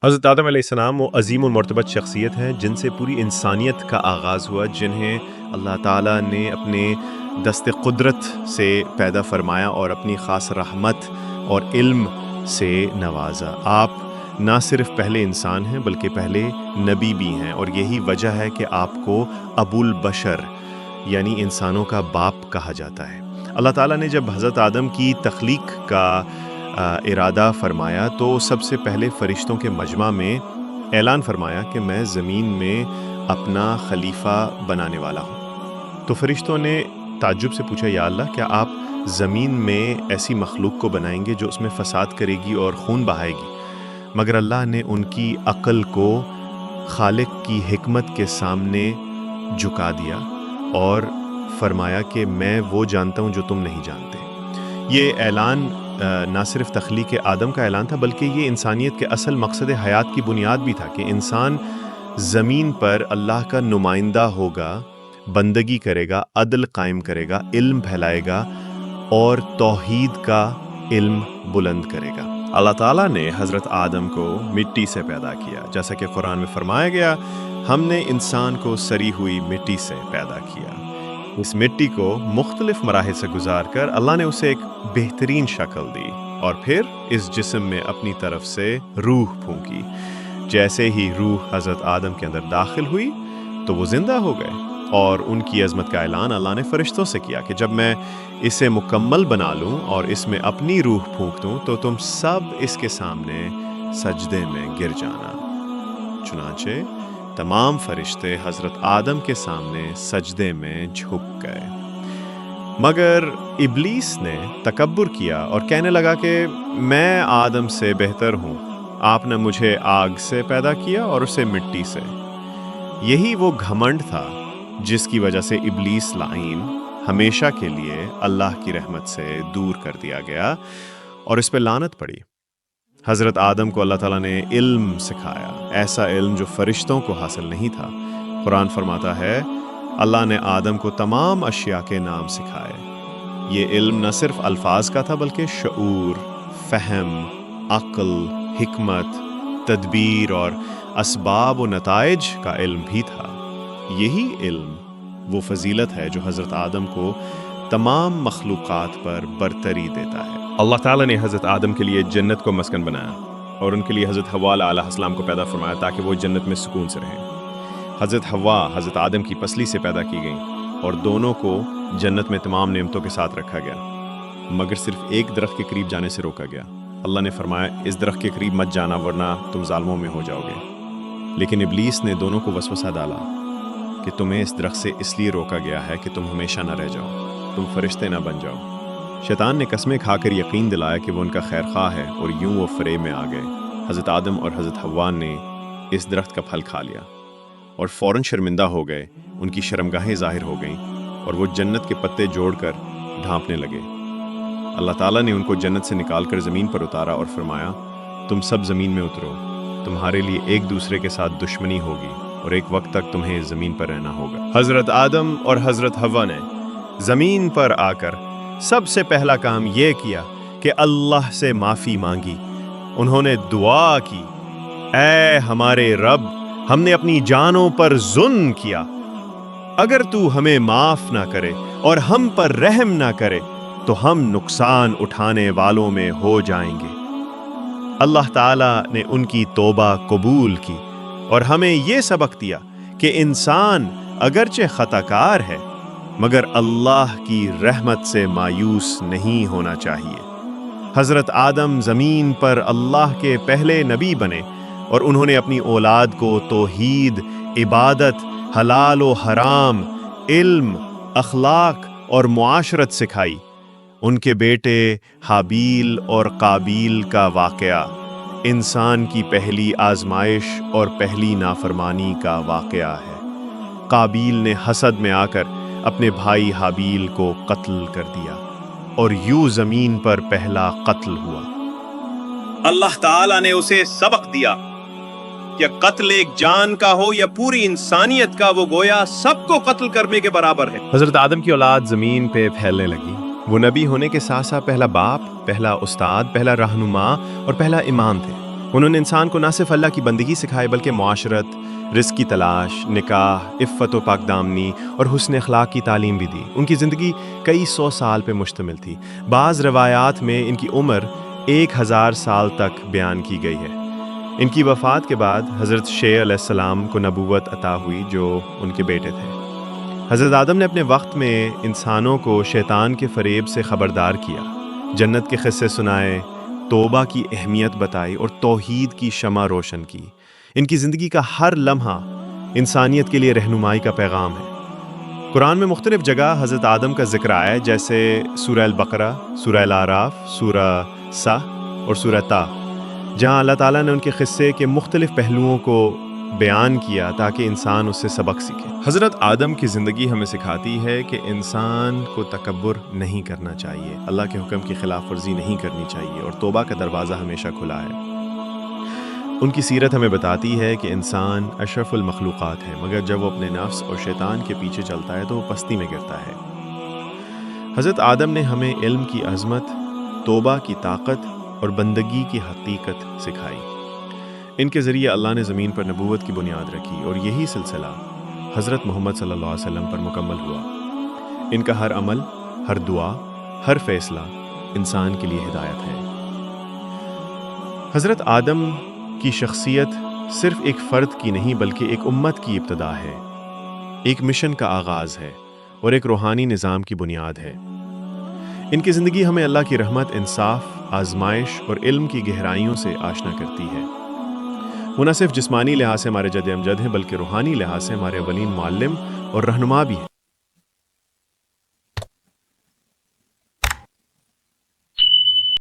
حضرت آدم علیہ السلام وہ عظیم المرتبت شخصیت ہیں جن سے پوری انسانیت کا آغاز ہوا، جنہیں اللہ تعالیٰ نے اپنے دست قدرت سے پیدا فرمایا اور اپنی خاص رحمت اور علم سے نوازا۔ آپ نہ صرف پہلے انسان ہیں بلکہ پہلے نبی بھی ہیں، اور یہی وجہ ہے کہ آپ کو ابو البشر یعنی انسانوں کا باپ کہا جاتا ہے۔ اللہ تعالیٰ نے جب حضرت آدم کی تخلیق کا ارادہ فرمایا تو سب سے پہلے فرشتوں کے مجمع میں اعلان فرمایا کہ میں زمین میں اپنا خلیفہ بنانے والا ہوں۔ تو فرشتوں نے تعجب سے پوچھا، یا اللہ، کیا آپ زمین میں ایسی مخلوق کو بنائیں گے جو اس میں فساد کرے گی اور خون بہائے گی؟ مگر اللہ نے ان کی عقل کو خالق کی حکمت کے سامنے جھکا دیا اور فرمایا کہ میں وہ جانتا ہوں جو تم نہیں جانتے۔ یہ اعلان نہ صرف تخلیق آدم کا اعلان تھا بلکہ یہ انسانیت کے اصل مقصد حیات کی بنیاد بھی تھا کہ انسان زمین پر اللہ کا نمائندہ ہوگا، بندگی کرے گا، عدل قائم کرے گا، علم پھیلائے گا اور توحید کا علم بلند کرے گا۔ اللہ تعالیٰ نے حضرت آدم کو مٹی سے پیدا کیا، جیسا کہ قرآن میں فرمایا گیا، ہم نے انسان کو سری ہوئی مٹی سے پیدا کیا۔ اس مٹی کو مختلف مراحل سے گزار کر اللہ نے اسے ایک بہترین شکل دی اور پھر اس جسم میں اپنی طرف سے روح پھونکی۔ جیسے ہی روح حضرت آدم کے اندر داخل ہوئی تو وہ زندہ ہو گئے، اور ان کی عظمت کا اعلان اللہ نے فرشتوں سے کیا کہ جب میں اسے مکمل بنا لوں اور اس میں اپنی روح پھونک دوں تو تم سب اس کے سامنے سجدے میں گر جانا۔ چنانچہ تمام فرشتے حضرت آدم کے سامنے سجدے میں جھک گئے، مگر ابلیس نے تکبر کیا اور کہنے لگا کہ میں آدم سے بہتر ہوں، آپ نے مجھے آگ سے پیدا کیا اور اسے مٹی سے۔ یہی وہ گھمنڈ تھا جس کی وجہ سے ابلیس لعین ہمیشہ کے لیے اللہ کی رحمت سے دور کر دیا گیا اور اس پہ لعنت پڑی۔ حضرت آدم کو اللہ تعالیٰ نے علم سکھایا، ایسا علم جو فرشتوں کو حاصل نہیں تھا۔ قرآن فرماتا ہے، اللہ نے آدم کو تمام اشیاء کے نام سکھائے۔ یہ علم نہ صرف الفاظ کا تھا بلکہ شعور، فہم، عقل، حکمت، تدبیر اور اسباب و نتائج کا علم بھی تھا۔ یہی علم وہ فضیلت ہے جو حضرت آدم کو تمام مخلوقات پر برتری دیتا ہے۔ اللہ تعالیٰ نے حضرت آدم کے لیے جنت کو مسکن بنایا اور ان کے لیے حضرت حوا علیہ السلام کو پیدا فرمایا تاکہ وہ جنت میں سکون سے رہیں۔ حضرت حوا حضرت آدم کی پسلی سے پیدا کی گئیں اور دونوں کو جنت میں تمام نعمتوں کے ساتھ رکھا گیا، مگر صرف ایک درخت کے قریب جانے سے روکا گیا۔ اللہ نے فرمایا، اس درخت کے قریب مت جانا ورنہ تم ظالموں میں ہو جاؤ گے۔ لیکن ابلیس نے دونوں کو وسوسہ ڈالا کہ تمہیں اس درخت سے اس لیے روکا گیا ہے کہ تم ہمیشہ نہ رہ جاؤ، تم فرشتے نہ بن جاؤ۔ شیطان نے قسمیں کھا کر یقین دلایا کہ وہ ان کا خیر خواہ ہے، اور یوں وہ فریب میں آ گئے۔ حضرت آدم اور حضرت حوا نے اس درخت کا پھل کھا لیا اور فوراً شرمندہ ہو گئے، ان کی شرمگاہیں ظاہر ہو گئیں اور وہ جنت کے پتے جوڑ کر ڈھانپنے لگے۔ اللہ تعالیٰ نے ان کو جنت سے نکال کر زمین پر اتارا اور فرمایا، تم سب زمین میں اترو، تمہارے لیے ایک دوسرے کے ساتھ دشمنی ہوگی اور ایک وقت تک تمہیں زمین پر رہنا ہوگا۔ حضرت آدم اور حضرت حوا نے زمین پر آ کر سب سے پہلا کام یہ کیا کہ اللہ سے معافی مانگی۔ انہوں نے دعا کی، اے ہمارے رب، ہم نے اپنی جانوں پر ظلم کیا، اگر تو ہمیں معاف نہ کرے اور ہم پر رحم نہ کرے تو ہم نقصان اٹھانے والوں میں ہو جائیں گے۔ اللہ تعالیٰ نے ان کی توبہ قبول کی اور ہمیں یہ سبق دیا کہ انسان اگرچہ خطا کار ہے مگر اللہ کی رحمت سے مایوس نہیں ہونا چاہیے۔ حضرت آدم زمین پر اللہ کے پہلے نبی بنے اور انہوں نے اپنی اولاد کو توحید، عبادت، حلال و حرام، علم، اخلاق اور معاشرت سکھائی۔ ان کے بیٹے حابیل اور قابیل کا واقعہ انسان کی پہلی آزمائش اور پہلی نافرمانی کا واقعہ ہے۔ قابیل نے حسد میں آ کر اپنے بھائی حابیل کو قتل کر دیا اور یوں زمین پر پہلا قتل ہوا۔ اللہ تعالیٰ نے اسے سبق دیا کہ قتل ایک جان کا ہو یا پوری انسانیت کا، وہ گویا سب کو قتل کرنے کے برابر ہے۔ حضرت آدم کی اولاد زمین پہ پھیلنے لگی۔ وہ نبی ہونے کے ساتھ ساتھ پہلا باپ، پہلا استاد، پہلا رہنما اور پہلا امام تھے۔ انہوں نے انسان کو نہ صرف اللہ کی بندگی سکھائی بلکہ معاشرت، رزق کی تلاش، نکاح، عفت و پاک دامنی اور حسن اخلاق کی تعلیم بھی دی۔ ان کی زندگی کئی سو سال پہ مشتمل تھی۔ بعض روایات میں ان کی عمر 1000 سال تک بیان کی گئی ہے۔ ان کی وفات کے بعد حضرت شیع علیہ السلام کو نبوت عطا ہوئی جو ان کے بیٹے تھے۔ حضرت آدم نے اپنے وقت میں انسانوں کو شیطان کے فریب سے خبردار کیا، جنت کے قصے سنائے، توبہ کی اہمیت بتائی اور توحید کی شمع روشن کی۔ ان کی زندگی کا ہر لمحہ انسانیت کے لیے رہنمائی کا پیغام ہے۔ قرآن میں مختلف جگہ حضرت آدم کا ذکر آیا ہے، جیسے سورہ البقرہ، سورہ الاعراف، سورہ صح اور سورہ طٰ، جہاں اللہ تعالیٰ نے ان کے قصے کے مختلف پہلوؤں کو بیان کیا تاکہ انسان اس سے سبق سیکھے۔ حضرت آدم کی زندگی ہمیں سکھاتی ہے کہ انسان کو تکبر نہیں کرنا چاہیے، اللہ کے حکم کی خلاف ورزی نہیں کرنی چاہیے اور توبہ کا دروازہ ہمیشہ کھلا ہے۔ ان کی سیرت ہمیں بتاتی ہے کہ انسان اشرف المخلوقات ہے، مگر جب وہ اپنے نفس اور شیطان کے پیچھے چلتا ہے تو وہ پستی میں گرتا ہے۔ حضرت آدم نے ہمیں علم کی عظمت، توبہ کی طاقت اور بندگی کی حقیقت سکھائی۔ ان کے ذریعے اللہ نے زمین پر نبوت کی بنیاد رکھی اور یہی سلسلہ حضرت محمد صلی اللہ علیہ وسلم پر مکمل ہوا۔ ان کا ہر عمل، ہر دعا، ہر فیصلہ انسان کے لیے ہدایت ہے۔ حضرت آدم کی شخصیت صرف ایک فرد کی نہیں بلکہ ایک امت کی ابتدا ہے، ایک مشن کا آغاز ہے اور ایک روحانی نظام کی بنیاد ہے۔ ان کی زندگی ہمیں اللہ کی رحمت، انصاف، آزمائش اور علم کی گہرائیوں سے آشنا کرتی ہے۔ وہ نہ صرف جسمانی لحاظ سے ہمارے جد امجد ہیں بلکہ روحانی لحاظ سے ہمارے اولین معلم اور رہنما بھی ہیں۔